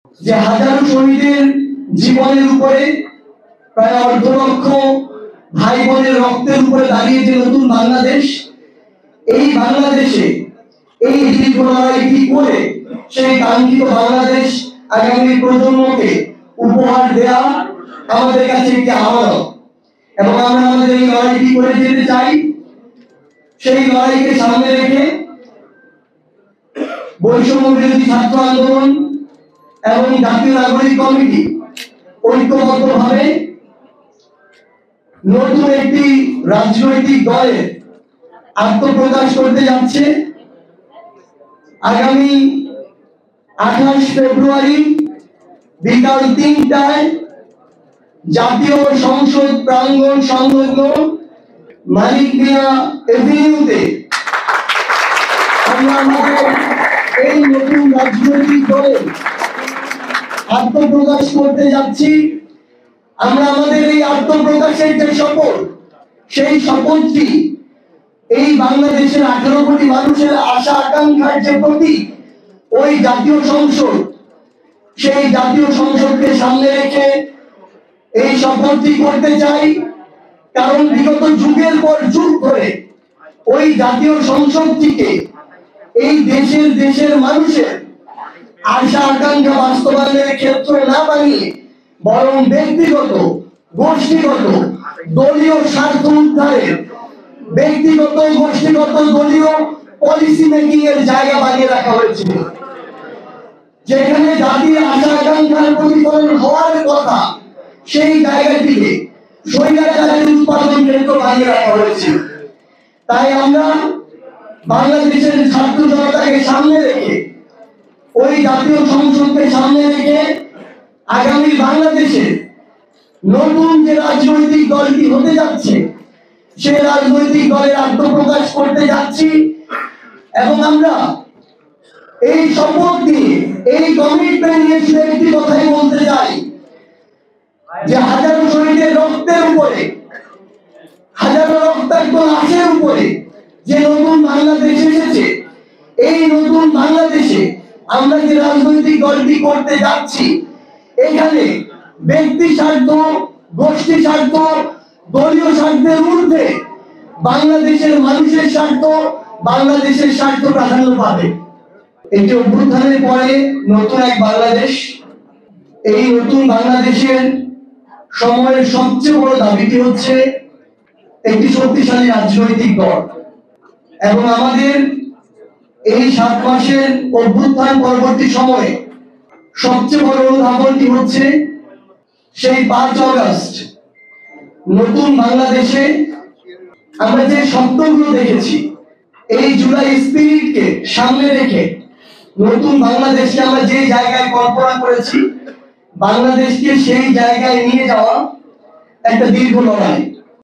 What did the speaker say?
যে হাজারো শহীদের জীবনের উপরে, প্রায় ১.৫ লক্ষ ভাই বোনের রক্তের উপরে দাঁড়িয়ে যে নতুন বাংলাদেশ, এই বাংলাদেশে এই দীর্ঘ লড়াইটি করে সেই কাঙ্ক্ষিত বাংলাদেশ আগামী প্রজন্মকে উপহার দেওয়া আমাদের কাছে একটি আমানত, এবং আমরা আমাদের এই লড়াইটি করে যেতে চাই। সেই লড়াইকে সামনে রেখে বৈষম্য বিরোধী ছাত্র আন্দোলন এবং জাতীয় নাগরিক কমিটি ঐক্যবদ্ধভাবে নতুন একটি রাজনৈতিক দলের আত্মপ্রকাশ করতে যাচ্ছে। আগামী 28 ফেব্রুয়ারি বিকাল ৩টায় জাতীয় সংসদ প্রাঙ্গণ সংলগ্ন মানিক মিয়া এভিনিউতে আমরা আমাদের এই নতুন রাজনৈতিক দলের আত্মপ্রকাশ করতে যাচ্ছি। আমরা আমাদের এই আত্মপ্রকাশের যে শপথ, সেই শপথটি এই বাংলাদেশের 18 কোটি মানুষের আশা আকাঙ্ক্ষার যে প্রতীক, ওই জাতীয় সংসদ, সেই জাতীয় সংসদকে সামনে রেখে এই শপথটি করতে চাই। কারণ বিগত যুগের পর যুগ ধরে ওই জাতীয় সংসদটিকে এই দেশের মানুষের আশা আকাঙ্ক্ষা বাস্তবায়নের ক্ষেত্র না বানিয়ে বরং ব্যক্তিগত, গোষ্ঠীগত, দলীয় স্বার্থ উদ্ধারের, ব্যক্তিগত, গোষ্ঠীগত, দলীয় পলিসি মেকিং এর জায়গা বানিয়ে রাখা হয়েছিল। যেখানে জাতির আশা আকাঙ্ক্ষার প্রতিফলন হওয়ার কথা, সেই জায়গাটিকে স্বৈরাচারের উৎপাদন কেন্দ্র বানিয়ে রাখা হয়েছিল। তাই আমরা বাংলাদেশের ছাত্র জনতাকে সামনে রেখে, ওই জাতীয় সংসদকে সামনে রেখে আগামী বাংলাদেশে নতুন যে রাজনৈতিক দলটি হতে যাচ্ছে, সে রাজনৈতিক দলের আত্মপ্রকাশ করতে যাচ্ছি। এবং আমরা এই শপথ নিয়ে, এই কমিটমেন্ট নিয়ে শুধু একটি কথাই বলতে চাই, যে হাজারো শহীদের রক্তের উপরে, হাজারো রক্তাক্ত লাশের উপরে যে নতুন বাংলাদেশ এসেছে, এই নতুন বাংলাদেশে আমরা যে রাজনৈতিক দলটি করতে যাচ্ছি, এখানে ব্যক্তি স্বার্থ, গোষ্ঠী স্বার্থ, দলীয় স্বার্থের ঊর্ধ্বে বাংলাদেশের মানুষের স্বার্থ, বাংলাদেশের স্বার্থ প্রাধান্য পাবে। এটি অভ্যুত্থানের পরে নতুন এক বাংলাদেশ। এই নতুন বাংলাদেশের সময়ের সবচেয়ে বড় দাবিটি হচ্ছে একটি শক্তিশালী রাজনৈতিক দল। এবং আমাদের এই 7 মাসের অভ্যুত্থান পরবর্তী সময়ে সবচেয়ে বড় অনুধাবনটি হচ্ছে সেই 5 আগস্ট নতুন বাংলাদেশে আমরা যে স্বপ্নগুলো দেখেছি, এই জুলাই স্পিরিটকে সামনে রেখে নতুন বাংলাদেশকে আমরা যে জায়গায় কল্পনা করেছি, বাংলাদেশকে সেই জায়গায় নিয়ে যাওয়া একটা দীর্ঘ লড়াই।